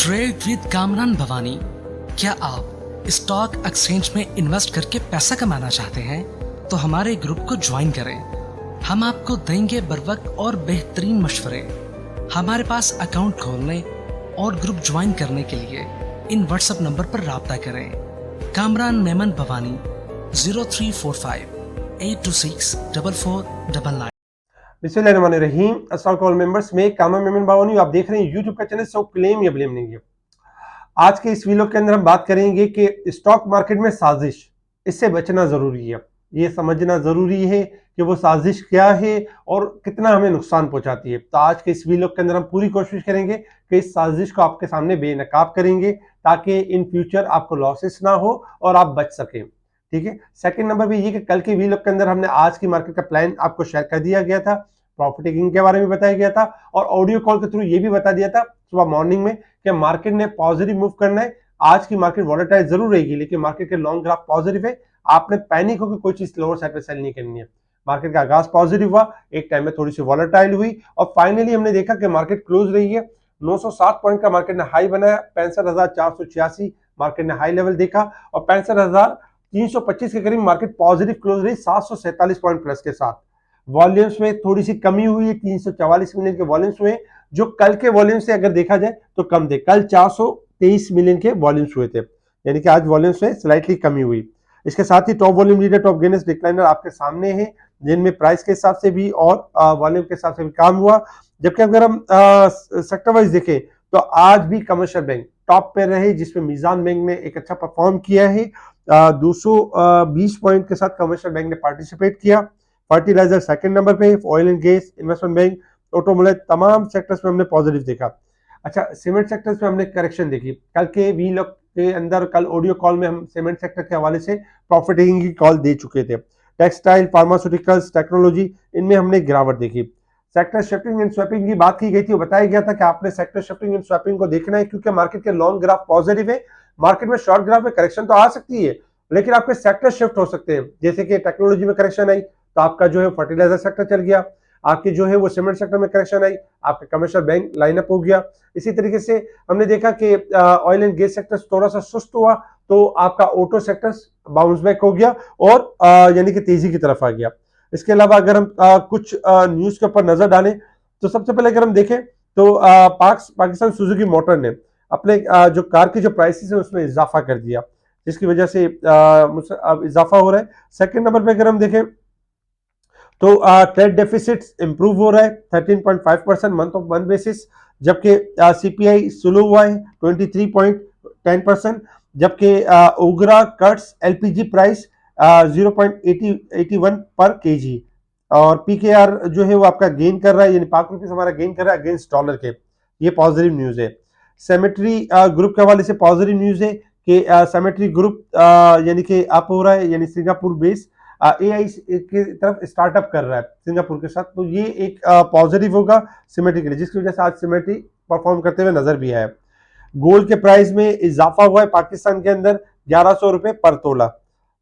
Trade with Kamran Bhavani. क्या आप stock exchange में इन्वेस्ट करके पैसा कमाना चाहते हैं तो हमारे ग्रुप को ज्वाइन करें। हम आपको देंगे बर वक्त और बेहतरीन मशवरे। हमारे पास अकाउंट खोलने और ग्रुप ज्वाइन करने के लिए इन व्हाट्सएप नंबर पर राब्ता करें। कामरान मेमन भवानी 0345-826-4499। बिस्मिल्लाहिर्रहमानिर्रहीम। अस्सलाम वालेकुम मेंबर्स, में कामरान मेमन भवानी, आप देख रहे हैं यूट्यूब का चैनल सो क्लेम या ब्लेम नहीं है। आज के इस वीडियो के अंदर हम बात करेंगे कि स्टॉक मार्केट में साजिश, इससे बचना जरूरी है। ये समझना जरूरी है कि वो साजिश क्या है और कितना हमें नुकसान पहुंचाती है। तो आज के इस वीडियो के अंदर हम पूरी कोशिश करेंगे कि इस साजिश को आपके सामने बेनकाब करेंगे ताकि इन फ्यूचर आपको लॉसेस ना हो और आप बच सकें। ठीक है। सेकंड नंबर पे ये कि कल के वीडियो के अंदर हमने आज की मार्केट का प्लान आपको शेयर कर दिया गया था, प्रॉफिट टेकिंग के बारे में बताया गया था और ऑडियो कॉल के थ्रू ये भी बता दिया था सुबह मॉर्निंग में कि मार्केट ने पॉजिटिव मूव करना है। आज की मार्केट वॉलेटाइल जरूर रहेगी लेकिन मार्केट के लॉन्ग ग्राफ पॉजिटिव है। आपने पैनिक होकर कोई चीज लोअर साइड पे सेल नहीं करनी है। मार्केट का आगाज पॉजिटिव हुआ, एक टाइम में थोड़ी सी वॉलेटाइल हुई और फाइनली हमने देखा कि मार्केट क्लोज रही है। 907 पॉइंट का मार्केट ने हाई बनाया, 65,486 मार्केट ने हाई लेवल देखा और 65,325 के करीब मार्केट पॉजिटिव क्लोज रही 747 पॉइंट प्लस के साथ। वॉल्यूम्स में थोड़ी सी कमी हुई है, 344 मिलियन के वॉल्यूम्स हुए, जो कल के वॉल्यूम से अगर देखा जाए तो कम थे। कल 423 मिलियन के वॉल्यूम्स हुए थे, यानी कि आज वॉल्यूम्स में स्लाइटली कमी हुई। इसके साथ ही top volume leader, top gainers, decliner आपके सामने हैं, जिनमें प्राइस के हिसाब से भी और वॉल्यूम के हिसाब से भी काम हुआ। जबकि अगर हम सेक्टर वाइज देखें तो आज भी कमर्शियल बैंक टॉप पे रहे, जिसमें मीजान बैंक ने एक अच्छा परफॉर्म किया है। 220 पॉइंट के साथ कमर्शियल बैंक ने पार्टिसिपेट किया। फर्टिलाइजर सेकंड नंबर पे, oil and gas, investment bank, automobile, तमाम सेक्टर्स में हमने पॉजिटिव देखा। अच्छा, सीमेंट सेक्टर्स में हमने करेक्शन देखी। कल के वी लॉग के अंदर, कल ऑडियो कॉल में हम सीमेंट सेक्टर के हवाले से प्रॉफिट टेकिंग की कॉल दे चुके थे। टेक्सटाइल, फार्मास्यूटिकल्स, टेक्नोलॉजी, इनमें हमने गिरावट देखी। सेक्टर शिफ्टिंग एंड स्वैपिंग की बात की गई थी, बताया गया था कि आपने सेक्टर शिफ्टिंग एंड स्वैपिंग को देखना है क्योंकि मार्केट के लॉन्ग ग्राफ पॉजिटिव है। मार्केट में शॉर्ट ग्राफ में करेक्शन तो आ सकती है लेकिन आपके सेक्टर शिफ्ट हो सकते हैं। जैसे कि टेक्नोलॉजी में करेक्शन आई तो आपका जो है फर्टिलाइजर सेक्टर चल गया, आपके जो है वो सीमेंट सेक्टर में करेक्शन आई, आपका कमर्शियल बैंक लाइनअप हो गया। इसी तरीके से हमने देखा कि ऑयल एंड गैस सेक्टर थोड़ा सा सुस्त हुआ तो आपका ऑटो सेक्टर बाउंस बैक हो गया और यानी कि तेजी की तरफ आ गया। इसके अलावा अगर हम कुछ न्यूज के ऊपर नजर डालें तो सबसे पहले अगर हम देखें तो पाकिस्तान सुजुकी मोटर ने अपने जो कार की जो प्राइसेस है उसमें इजाफा कर दिया, जिसकी वजह से अब इजाफा हो रहा है। सेकंड नंबर पे अगर हम देखें तो ट्रेड डेफिसिट इंप्रूव हो रहा है 13.5% मंथ ऑफ मंथ बेसिस, जबकि सीपीआई स्लो हुआ है 23.10%, जबकि ओगरा कट्स एलपीजी प्राइस 0.81 पर केजी और पीकेआर जो है वो आपका गेन कर रहा है, यानी पाक रुपीस हमारा गेन कर रहा है अगेंस्ट डॉलर के। ये पॉजिटिव न्यूज है। सेमेट्री ग्रुप के हवाले से पॉजिटिव न्यूज है कि सेमेट्री ग्रुप यानी कि अप हो रहा है, यानी सिंगापुर बेस एआई की तरफ स्टार्टअप कर रहा है सिंगापुर के साथ, तो ये एक पॉजिटिव होगा सिमेट्री के लिए, जिसकी वजह से आज सिमेट्री परफॉर्म करते हुए नजर भी आया। गोल्ड के प्राइस में इजाफा हुआ है पाकिस्तान के अंदर 1100 रुपए पर तोला,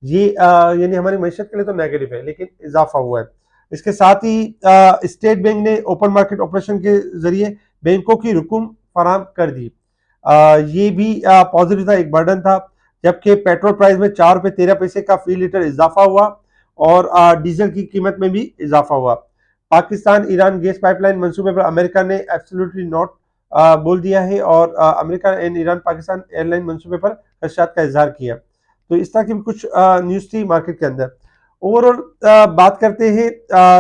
ये यानी हमारी मैशत के लिए तो नेगेटिव है लेकिन इजाफा हुआ है। इसके साथ ही स्टेट बैंक ने ओपन मार्केट ऑपरेशन के जरिए बैंकों की रकूम फराम कर दी, ये भी पॉजिटिव था, एक बर्डन था। जबकि पेट्रोल प्राइस में 4 रुपए 13 पैसे का फी लीटर इजाफा हुआ और डीजल की कीमत में भी इजाफा हुआ। पाकिस्तान ईरान गैस पाइपलाइन मंसूबे पर अमेरिका ने एब्सोल्युटली नॉट बोल दिया है और America and Iran Pakistan airline मंसूबे पर खदशात का इजहार किया। तो इस तरह की भी कुछ न्यूज थी मार्केट के अंदर। ओवरऑल बात करते हैं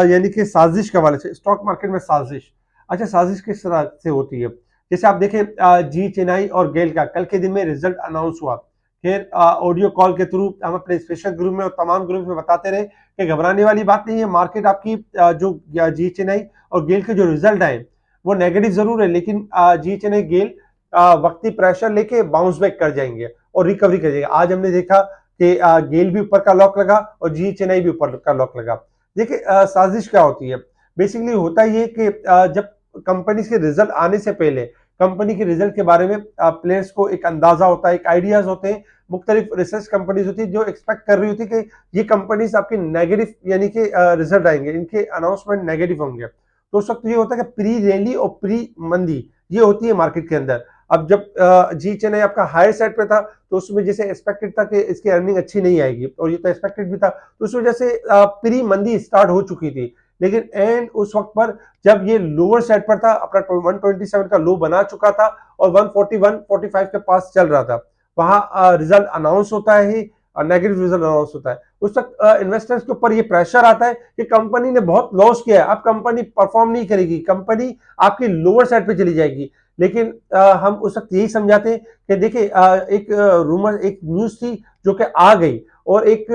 यानी कि साजिश के हवाले से, स्टॉक मार्केट में साजिश। अच्छा, साजिश किस तरह से होती है? जैसे आप देखें जी चेन्नई और गेल का कल के दिन में रिजल्ट अनाउंस हुआ। फिर ऑडियो कॉल के थ्रू हम अपने स्पेशल ग्रुप में और तमाम ग्रुप में बताते रहे कि घबराने वाली बात नहीं है। मार्केट आपकी जो जी चेन्नई और गेल के जो रिजल्ट आए वो नेगेटिव जरूर है लेकिन जी चेन्नई गेल वक्ती प्रेशर लेके बाउंस बैक कर जाएंगे और रिकवरी कर जाएंगे। आज हमने देखा कि गेल भी ऊपर का लॉक लगा और जी चेन्नई भी ऊपर का लॉक लगा। देखिए साजिश क्या होती है, बेसिकली होता ये कि जब कंपनी के रिजल्ट आने से पहले कंपनी के रिजल्ट के बारे में प्लेयर्स को एक अंदाजा होता है, एक आइडियाज होते हैं। मुख्तलिफ रिसर्च कंपनीज होती है जो एक्सपेक्ट कर रही होती है कि ये कंपनीज आपकी नेगेटिव यानी कि रिजल्ट आएंगे, इनके अनाउंसमेंट नेगेटिव होंगे। तो उस वक्त ये होता है कि प्री रैली और प्री मंदी ये होती है मार्केट के अंदर। अब जब जी चेन्नई आपका हायर साइड पे था तो उसमें जैसे एक्सपेक्टेड था कि इसकी अर्निंग अच्छी नहीं आएगी, और ये तो एक्सपेक्टेड भी था, तो उस वजह से प्री मंदी स्टार्ट हो चुकी थी। लेकिन एंड उस वक्त पर जब ये लोअर साइड पर था, अपना 127 का लो बना चुका था और 141 45 के पास चल रहा था, वहां रिजल्ट अनाउंस होता है और नेगेटिव रिजल्ट अनाउंस होता है। उस वक्त इन्वेस्टर्स के ऊपर ये प्रेशर आता है कि कंपनी ने बहुत लॉस किया है, अब कंपनी परफॉर्म नहीं करेगी, कंपनी आपकी लोअर साइड पे चली जाएगी। लेकिन हम उस वक्त यही समझाते हैं कि देखिए एक रूमर, एक न्यूज थी जो कि आ गई, और एक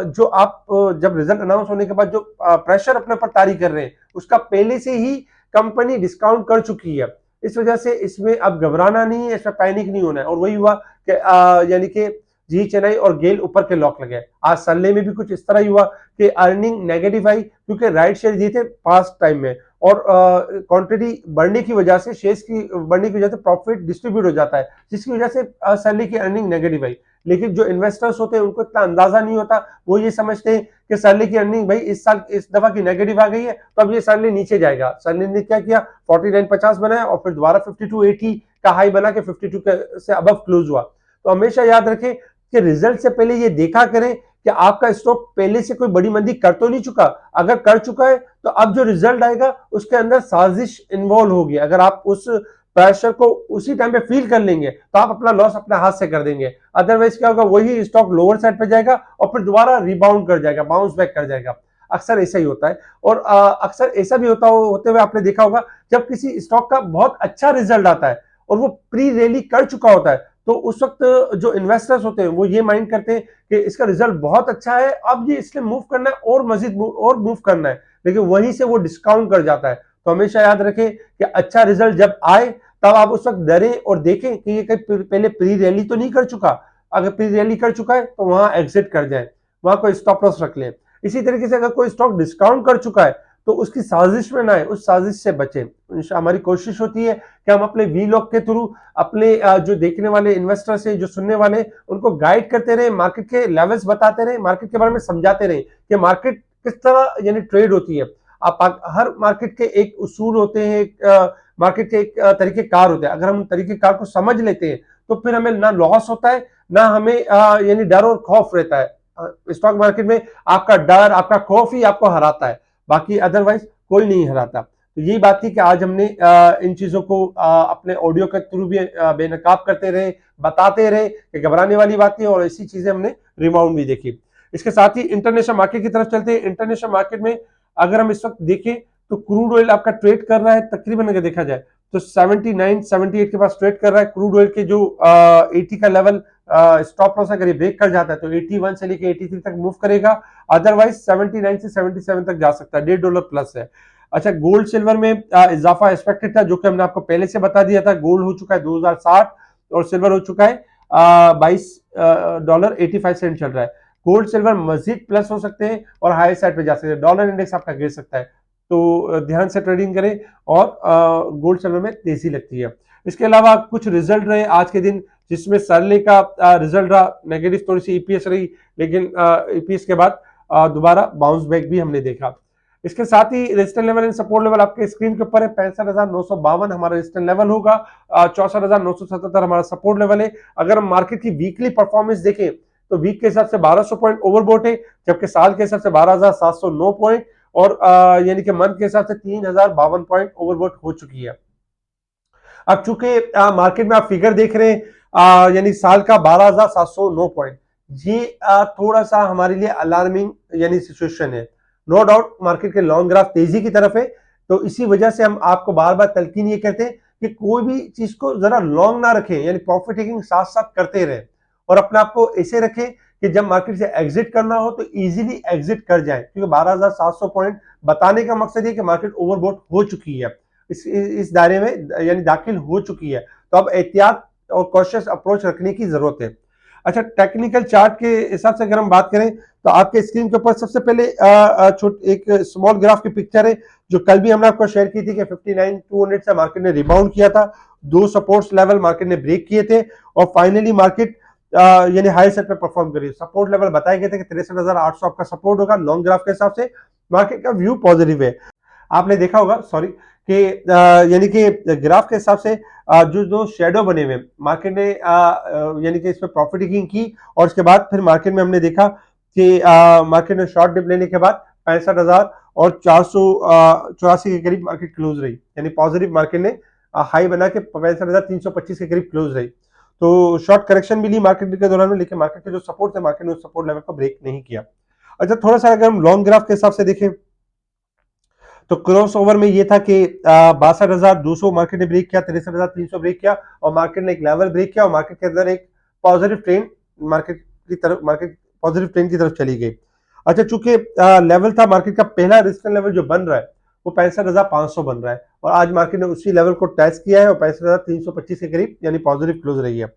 जो आप जब रिजल्ट अनाउंस होने के बाद जो प्रेशर अपने ऊपर तारी कर रहे हैं, उसका पहले से ही कंपनी डिस्काउंट कर चुकी है। इस वजह से इसमें अब घबराना नहीं है, इसमें पैनिक नहीं होना है। और वही हुआ कि यानी कि जी चेन्नई और गेल ऊपर के लॉक लगे। आज सनडे में भी कुछ इस तरह ही हुआ कि अर्निंग नेगेटिव आई, क्योंकि राइट शेयर दिए थे पास्ट टाइम में, और क्वांटिटी बढ़ने की वजह से, शेयर्स की बढ़ने की वजह से प्रॉफिट डिस्ट्रीब्यूट हो जाता है, जिसकी वजह से सैलरी की अर्निंग नेगेटिव आई। लेकिन जो इन्वेस्टर्स होते हैं उनको इतना अंदाजा नहीं होता, वो ये समझते हैं कि सैलरी की अर्निंग भाई इस साल इस दफा की नेगेटिव आ गई है तो अब ये सैलरी नीचे जाएगा। सैलरी ने क्या किया, 49.50 बनाया और फिर दोबारा 52.80 का हाई बना के 52 से अबव क्लोज हुआ। तो हमेशा याद रखें कि रिजल्ट से पहले ये देखा करें कि आपका स्टॉक पहले से कोई बड़ी मंदी कर तो नहीं चुका। अगर कर चुका है तो अब जो रिजल्ट आएगा उसके अंदर साजिश इन्वॉल्व होगी। अगर आप उस प्रेशर को उसी टाइम पे फील कर लेंगे तो आप अपना लॉस अपने हाथ से कर देंगे। अदरवाइज क्या होगा, वही स्टॉक लोअर साइड पे जाएगा और फिर दोबारा रिबाउंड कर जाएगा, बाउंस बैक कर जाएगा। अक्सर ऐसा ही होता है। और अक्सर ऐसा भी होते हुए आपने देखा होगा, जब किसी स्टॉक का बहुत अच्छा रिजल्ट आता है और वो प्री रैली कर चुका होता है, तो उस वक्त जो इन्वेस्टर्स होते हैं वो ये माइंड करते हैं कि इसका रिजल्ट बहुत अच्छा है, अब ये इसलिए मूव करना है और मजीद मूव करना है, लेकिन वहीं से वो डिस्काउंट कर जाता है। तो हमेशा याद रखें कि अच्छा रिजल्ट जब आए तब आप उस वक्त डरें और देखें कि ये कहीं पहले प्री रैली तो नहीं कर चुका। अगर प्री रैली कर चुका है तो वहां एग्जिट कर जाए, वहां कोई स्टॉप लॉस रख लें। इसी तरीके से अगर कोई स्टॉक डिस्काउंट कर चुका है तो उसकी साजिश में ना आए, उस साजिश से बचें। हमारी कोशिश होती है कि हम अपने वीलॉग के थ्रू अपने जो देखने वाले इन्वेस्टर्स हैं, जो सुनने वाले, उनको गाइड करते रहे, मार्केट के लेवल्स बताते रहे, मार्केट के बारे में समझाते रहे कि मार्केट किस तरह यानी ट्रेड होती है। आप हर मार्केट के एक उसूल होते हैं, मार्केट के एक तरीके कार होते हैं। अगर हम तरीके कार को समझ लेते हैं तो फिर हमें ना लॉस होता है, ना हमें यानी डर और खौफ रहता है। स्टॉक मार्केट में आपका डर, आपका खौफ ही आपको हराता है, बाकी अदरवाइज कोई नहीं हराता। तो यही बात थी कि आज हमने इन चीजों को अपने ऑडियो के थ्रू भी बेनकाब करते रहे, बताते रहे कि घबराने वाली बात नहीं, और ऐसी चीजें हमने रिबाउंड भी देखी। इसके साथ ही इंटरनेशनल मार्केट की तरफ चलते हैं। इंटरनेशनल मार्केट में अगर हम इस वक्त देखें तो क्रूड ऑयल आपका ट्रेड कर रहा है तकरीबन, अगर देखा जाए तो 79 78 के पास ट्रेड कर रहा है। क्रूड ऑयल के जो 80 का लेवल स्टॉप लॉस अगर ये ब्रेक कर जाता है तो 81 से लेके 83 तक मूव करेगा, अदरवाइज 79 से 77 तक जा सकता है, $1.5 प्लस है। अच्छा, गोल्ड सिल्वर में इजाफा एक्सपेक्टेड था, जो कि हमने आपको पहले से बता दिया था। गोल्ड हो चुका है 2060 और सिल्वर हो चुका है $22.85 चल रहा है। गोल्ड सिल्वर मजीद प्लस हो सकते हैं और हाई साइड पे जा सकते हैं, डॉलर इंडेक्स आपका गिर सकता है, तो ध्यान से ट्रेडिंग करें। और गोल्ड सिल्वर में तेजी लगती है। इसके अलावा कुछ रिजल्ट रहे आज के दिन, जिसमें सरले का रिजल्ट रहा नेगेटिव, थोड़ी सी ईपीएस रही, लेकिन ईपीएस के बाद दोबारा बाउंस बैक भी हमने देखा। इसके साथ ही resistance level and support level आपके स्क्रीन के ऊपर है। 65,952 हमारा रेजिस्टेंस लेवल होगा, 64,977 हमारा सपोर्ट लेवल है। अगर हम मार्केट की वीकली परफॉर्मेंस देखें तो वीक के हिसाब से 1200 पॉइंट ओवरबॉट है, जबकि साल के हिसाब से 12,709 पॉइंट, और यानी कि मंथ के हिसाब से 3,052 पॉइंट ओवरबॉट हो चुकी है। अब चूंकि मार्केट में आप फिगर देख रहे हैं यानी साल का 12,709 पॉइंट, ये थोड़ा सा हमारे लिए अलार्मिंग यानी सिचुएशन है। नो डाउट मार्केट के लॉन्ग ग्राफ तेजी की तरफ है, तो इसी वजह से हम आपको बार बार तलकीन ये कहते हैं कि कोई भी चीज को जरा लॉन्ग ना रखें, यानी प्रॉफिट टेकिंग साथ साथ करते रहें, और अपने आप को ऐसे रखें कि जब मार्केट से एग्जिट करना हो तो इजीली एग्जिट कर जाए, क्योंकि 12,700 पॉइंट बताने का मकसद ये कि मार्केट ओवरबॉट हो चुकी है, इस दायरे में यानी दाखिल हो चुकी है। तो अब एहतियात और कॉशियस अप्रोच रखने की जरूरत है। अच्छा, टेक्निकल चार्ट के हिसाब से अगर हम बात करें तो आपके स्क्रीन के ऊपर सबसे पहले एक स्मॉल ग्राफ की पिक्चर है, जो कल भी हमने आपको शेयर की थी कि 59,200 से मार्केट ने रिबाउंड किया था। दो सपोर्ट्स लेवल मार्केट ने ब्रेक किए थे और फाइनली मार्केट यानी हाई साइड पे परफॉर्म करी। सपोर्ट लेवल बताए गए थे कि 63,800 आपका सपोर्ट होगा। लॉन्ग ग्राफ के हिसाब से मार्केट का व्यू पॉजिटिव है। आपने देखा होगा, सॉरी, कि यानी कि ग्राफ के हिसाब से जो जो शेडो बने हुए मार्केट ने यानी कि इसमें प्रॉफिट टेकिंग की और उसके बाद फिर मार्केट में हमने देखा कि मार्केट ने शॉर्ट डिप लेने के बाद 65,000 और 484 के करीब मार्केट क्लोज रही, यानी पॉजिटिव मार्केट ने हाई बना के 65,325 के करीब क्लोज रही। तो शॉर्ट करेक्शन भी ली मार्केट के दौरान में, लेकिन मार्केट के जो सपोर्ट थे मार्केट ने उस सपोर्ट लेवल को ब्रेक नहीं किया। अच्छा, थोड़ा सा अगर हम लॉन्ग ग्राफ के हिसाब से देखें तो क्रॉस ओवर में ये था कि 62,200 मार्केट ने ब्रेक किया, 63,300 ब्रेक किया और मार्केट ने एक लेवल ब्रेक किया और मार्केट के अंदर एक positive trend market positive trend की तरफ चली गई। अच्छा, चूंकि लेवल था मार्केट का पहला रेजिस्टेंस लेवल जो बन रहा है वो 65,500 बन रहा है और आज मार्केट ने उसी लेवल को टच किया है और 65,325 के करीब यानी पॉजिटिव क्लोज रही है।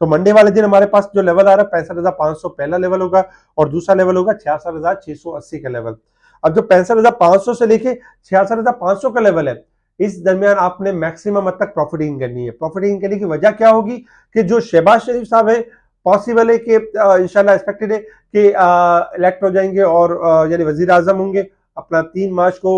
तो मंडे वाले दिन हमारे पास जो लेवल आ रहा है 65,500 पहला लेवल होगा और दूसरा लेवल होगा 66,680 का लेवल। अब जो 65,500 से लेके 66,500 का लेवल है, इस दरमियान आपने मैक्सिमम हद तक प्रॉफिटिंग करनी है। प्रॉफिटिंग करने की वजह क्या होगी कि जो शहबाज शरीफ साहब है पॉसिबल है कि इंशाल्लाह एक्सपेक्टेड है कि इलेक्ट हो जाएंगे और यानी वजीर आजम होंगे। अपना 3 मार्च को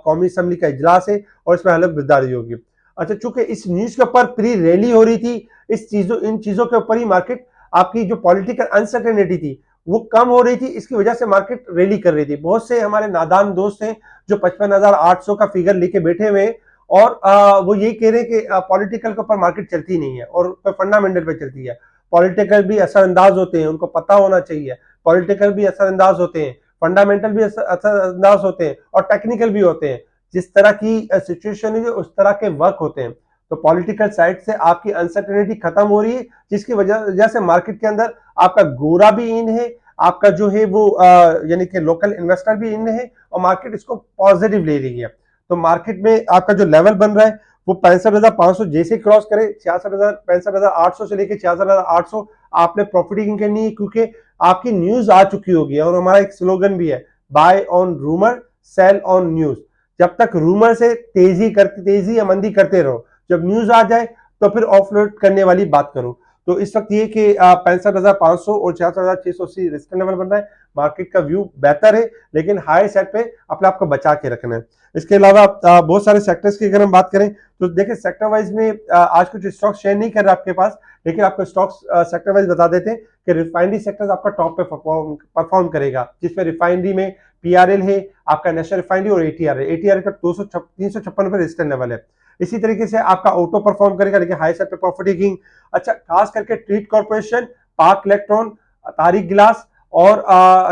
कौमी असम्बली का इजलास है और इसमें हलफ बिरदारी होगी। अच्छा, चूंकि इस न्यूज के ऊपर प्री रैली हो रही थी, इन चीजों के ऊपर ही मार्केट आपकी जो पॉलिटिकल अनसर्टेनिटी थी वो कम हो रही थी, इसकी वजह से मार्केट रैली कर रही थी। बहुत से हमारे नादान दोस्त हैं जो 55,800 का फिगर लेके बैठे हुए हैं और वो यही कह रहे हैं कि पॉलिटिकल के ऊपर मार्केट चलती नहीं है और फंडामेंटल पे चलती है। पॉलिटिकल भी असरअंदाज होते हैं, उनको पता होना चाहिए। पॉलिटिकल भी असरअंदाज होते हैं, फंडामेंटल भी असरअंदाज होते हैं और टेक्निकल भी होते हैं। जिस तरह की सिचुएशन है उस तरह के वर्क होते हैं। तो पॉलिटिकल साइड से आपकी अनसर्टेनिटी खत्म हो रही है, जिसकी वजह से मार्केट के अंदर आपका गोरा भी इन है, आपका जो है वो यानी कि लोकल इन्वेस्टर भी इन है और मार्केट इसको पॉजिटिव ले रही है। तो मार्केट में आपका जो लेवल बन रहा है वो 65,500 जैसे क्रॉस करे 65,800 से लेकर 66,800 आपने प्रॉफिटिंग करनी है, क्योंकि आपकी न्यूज आ चुकी होगी और हमारा एक स्लोगन भी है, buy on rumour sell on news. जब तक रूमर से तेजी या मंदी करते रहो, जब न्यूज आ जाए तो फिर ऑफलोड करने वाली बात करो। तो इस वक्त ये कि 65,500 और 66,680 रेजिस्टेंस लेवल बन रहा है। मार्केट का व्यू बेहतर है, लेकिन हाई सेट पे अपने आप को बचा के रखना है। इसके अलावा बहुत सारे सेक्टर्स की अगर हम बात करें तो देखिए सेक्टर वाइज में आज कुछ स्टॉक शेयर नहीं कर रहा आपके पास, लेकिन आपको स्टॉक्स सेक्टर वाइज बता देते हैं कि रिफाइनरी सेक्टर आपका टॉप पे परफॉर्म करेगा, जिसमें रिफाइनरी में पीआरएल है, आपका नेशनल रिफाइनरी और एटीआर है। एटीआर का 356 पे रेजिस्टेंस लेवल है। इसी तरीके से आपका ऑटो परफॉर्म करेगा, लेकिन हाई सेट पे प्रॉफिट टेकिंग। अच्छा, खास करके ट्रीट कॉर्पोरेशन, पाक इलेक्ट्रॉन, तारिक गिलास और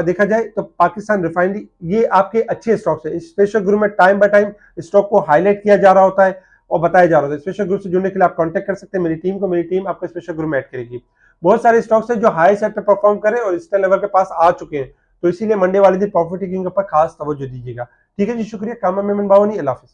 देखा जाए तो पाकिस्तान रिफाइनरी, ये आपके अच्छे स्टॉक्स है। स्पेशल ग्रुप में टाइम बाय टाइम स्टॉक को हाईलाइट किया जा रहा होता है और बताया जा रहा होता है। स्पेशल ग्रुप से जुड़ने के लिए आप कांटेक्ट कर सकते हैं मेरी टीम आपको स्पेशल ग्रुप में ऐड करेगी। बहुत सारे स्टॉक्स है जो हाई सेट पे परफॉर्म करें और इस लेवल के पास आ चुके हैं, तो इसीलिए मंडे वाले दिन प्रॉफिट टेकिंग के ऊपर खास तवज्जो दीजिएगा। ठीक है जी, शुक्रिया। कामा मेमन बावनी, अल्लाह हाफिज।